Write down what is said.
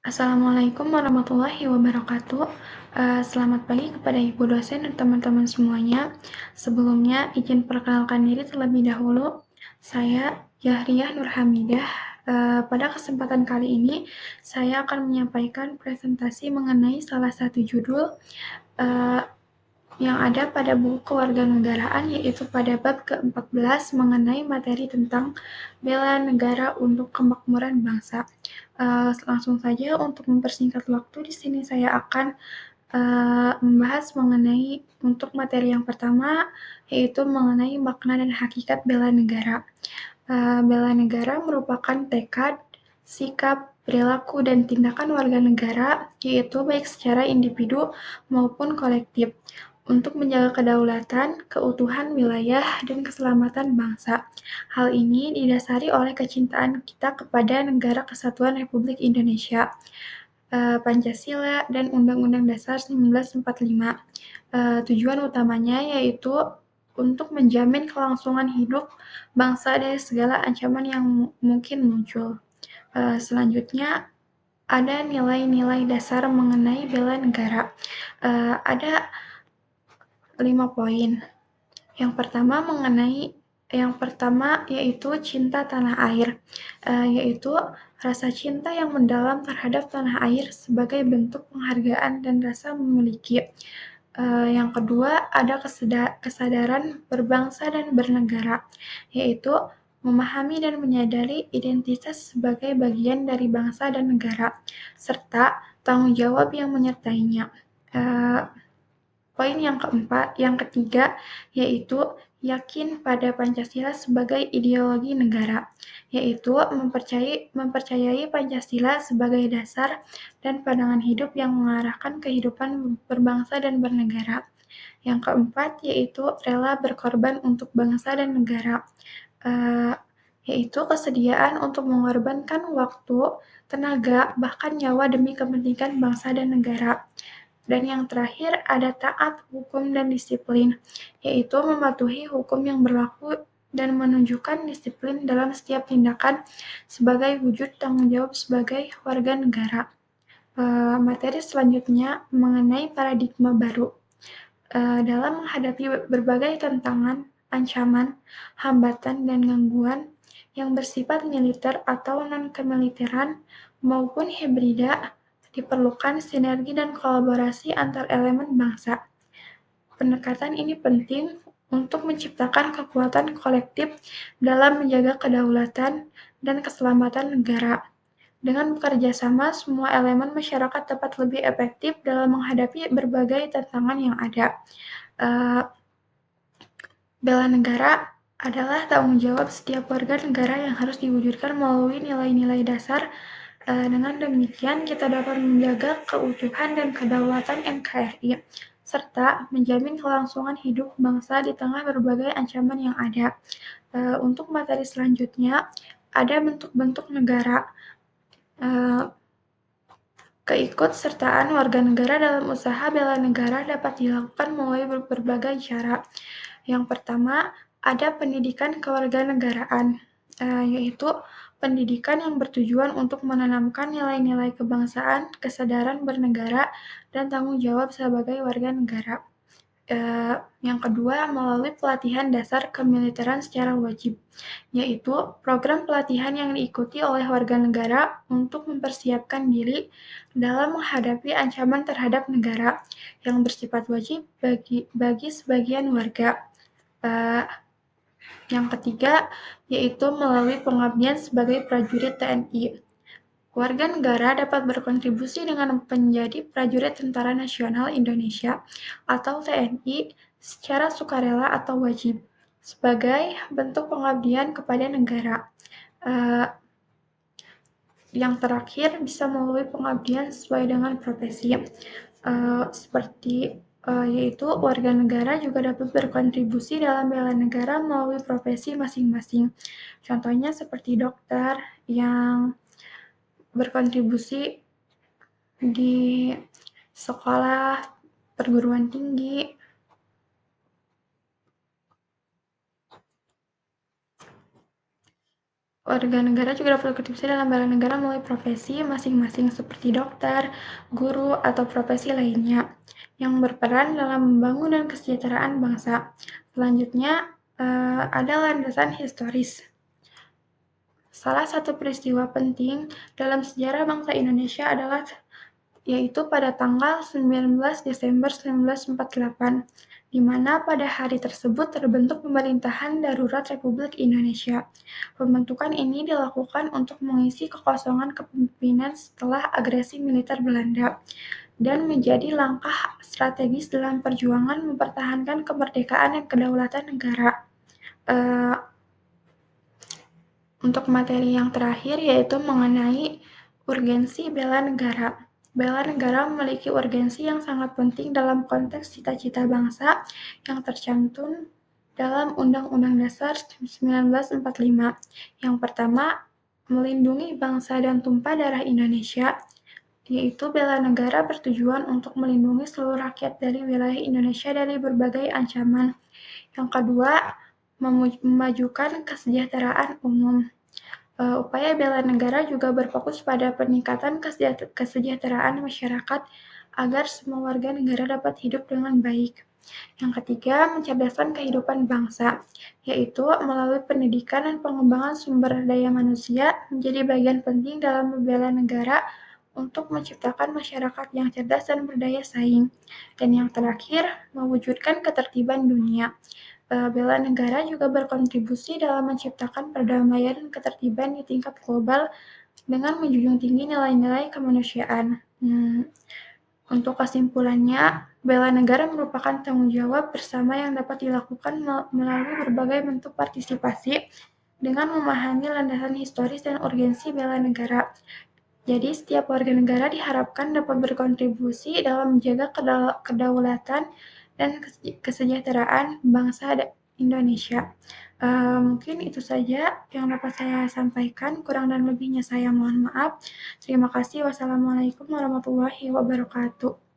Assalamualaikum warahmatullahi wabarakatuh. Selamat pagi kepada Ibu dosen dan teman-teman semuanya. Sebelumnya, izin perkenalkan diri terlebih dahulu. Saya Yahriyah Nurhamidah. Pada kesempatan kali ini, saya akan menyampaikan presentasi mengenai salah satu judul uh, yang ada pada buku kewarganegaraan, yaitu pada bab ke-14 mengenai materi tentang bela negara untuk kemakmuran bangsa. Langsung saja untuk mempersingkat waktu, di sini saya akan membahas mengenai untuk materi yang pertama, yaitu mengenai makna dan hakikat bela negara. Bela negara merupakan tekad, sikap, perilaku, dan tindakan warga negara, yaitu baik secara individu maupun kolektif, untuk menjaga kedaulatan, keutuhan wilayah, dan keselamatan bangsa. Hal ini didasari oleh kecintaan kita kepada Negara Kesatuan Republik Indonesia, Pancasila, dan Undang-Undang Dasar 1945. Tujuan utamanya yaitu untuk menjamin kelangsungan hidup bangsa dari segala ancaman yang mungkin muncul. Selanjutnya, ada nilai-nilai dasar mengenai bela negara. Ada 5 poin. Yang pertama yaitu cinta tanah air, yaitu rasa cinta yang mendalam terhadap tanah air sebagai bentuk penghargaan dan rasa memiliki. Yang kedua, ada kesadaran berbangsa dan bernegara, yaitu memahami dan menyadari identitas sebagai bagian dari bangsa dan negara, serta tanggung jawab yang menyertainya. Poin yang ketiga, yaitu yakin pada Pancasila sebagai ideologi negara, yaitu mempercayai Pancasila sebagai dasar dan pandangan hidup yang mengarahkan kehidupan berbangsa dan bernegara. Yang keempat, yaitu rela berkorban untuk bangsa dan negara, yaitu kesediaan untuk mengorbankan waktu, tenaga, bahkan nyawa demi kepentingan bangsa dan negara. Dan yang terakhir, ada taat, hukum, dan disiplin, yaitu mematuhi hukum yang berlaku dan menunjukkan disiplin dalam setiap tindakan sebagai wujud tanggung jawab sebagai warga negara. Materi selanjutnya mengenai paradigma baru. Dalam menghadapi berbagai tantangan, ancaman, hambatan, dan gangguan yang bersifat militer atau non-kemiliteran maupun hibrida, diperlukan sinergi dan kolaborasi antar elemen bangsa. Pendekatan ini penting untuk menciptakan kekuatan kolektif dalam menjaga kedaulatan dan keselamatan negara. Dengan bekerja sama, semua elemen masyarakat dapat lebih efektif dalam menghadapi berbagai tantangan yang ada. Bela negara adalah tanggung jawab setiap warga negara yang harus diwujudkan melalui nilai-nilai dasar. Dengan demikian, kita dapat menjaga keutuhan dan kedaulatan NKRI, serta menjamin kelangsungan hidup bangsa di tengah berbagai ancaman yang ada. Untuk materi selanjutnya, ada bentuk-bentuk negara. Keikutsertaan warga negara dalam usaha bela negara dapat dilakukan melalui berbagai cara. Yang pertama, ada pendidikan kewarganegaraan, yaitu pendidikan yang bertujuan untuk menanamkan nilai-nilai kebangsaan, kesadaran bernegara, dan tanggung jawab sebagai warga negara. Yang kedua, melalui pelatihan dasar kemiliteran secara wajib, yaitu program pelatihan yang diikuti oleh warga negara untuk mempersiapkan diri dalam menghadapi ancaman terhadap negara yang bersifat wajib bagi sebagian warga. Yang ketiga, yaitu melalui pengabdian sebagai prajurit TNI. Warga negara dapat berkontribusi dengan menjadi prajurit Tentara Nasional Indonesia atau TNI secara sukarela atau wajib, sebagai bentuk pengabdian kepada negara. Yang terakhir, bisa melalui pengabdian sesuai dengan profesi, yaitu warga negara juga dapat berkontribusi dalam bela negara melalui profesi masing-masing. Contohnya seperti dokter yang berkontribusi di sekolah perguruan tinggi. Warga negara juga dapat berkontribusi dalam bela negara melalui profesi masing-masing seperti dokter, guru, atau profesi lainnya yang berperan dalam membangun dan kesejahteraan bangsa. Selanjutnya, ada landasan historis. Salah satu peristiwa penting dalam sejarah bangsa Indonesia adalah yaitu pada tanggal 19 Desember 1948, di mana pada hari tersebut terbentuk pemerintahan darurat Republik Indonesia. Pembentukan ini dilakukan untuk mengisi kekosongan kepemimpinan setelah agresi militer Belanda dan menjadi langkah strategis dalam perjuangan mempertahankan kemerdekaan dan kedaulatan negara. Uh, Untuk materi yang terakhir yaitu mengenai urgensi bela negara. Bela negara memiliki urgensi yang sangat penting dalam konteks cita-cita bangsa yang tercantum dalam Undang-Undang Dasar 1945. Yang pertama, melindungi bangsa dan tumpah darah Indonesia, yaitu bela negara bertujuan untuk melindungi seluruh rakyat dari wilayah Indonesia dari berbagai ancaman. Yang kedua, memajukan kesejahteraan umum. Upaya bela negara juga berfokus pada peningkatan kesejahteraan masyarakat agar semua warga negara dapat hidup dengan baik. Yang ketiga, mencerdaskan kehidupan bangsa, yaitu melalui pendidikan dan pengembangan sumber daya manusia menjadi bagian penting dalam membela negara untuk menciptakan masyarakat yang cerdas dan berdaya saing. Dan yang terakhir, mewujudkan ketertiban dunia. Bela negara juga berkontribusi dalam menciptakan perdamaian dan ketertiban di tingkat global dengan menjunjung tinggi nilai-nilai kemanusiaan. Untuk kesimpulannya, bela negara merupakan tanggung jawab bersama yang dapat dilakukan melalui berbagai bentuk partisipasi dengan memahami landasan historis dan urgensi bela negara. Jadi, setiap warga negara diharapkan dapat berkontribusi dalam menjaga kedaulatan dan kesejahteraan bangsa Indonesia. Mungkin itu saja yang dapat saya sampaikan. Kurang dan lebihnya saya mohon maaf. Terima kasih. Wassalamualaikum warahmatullahi wabarakatuh.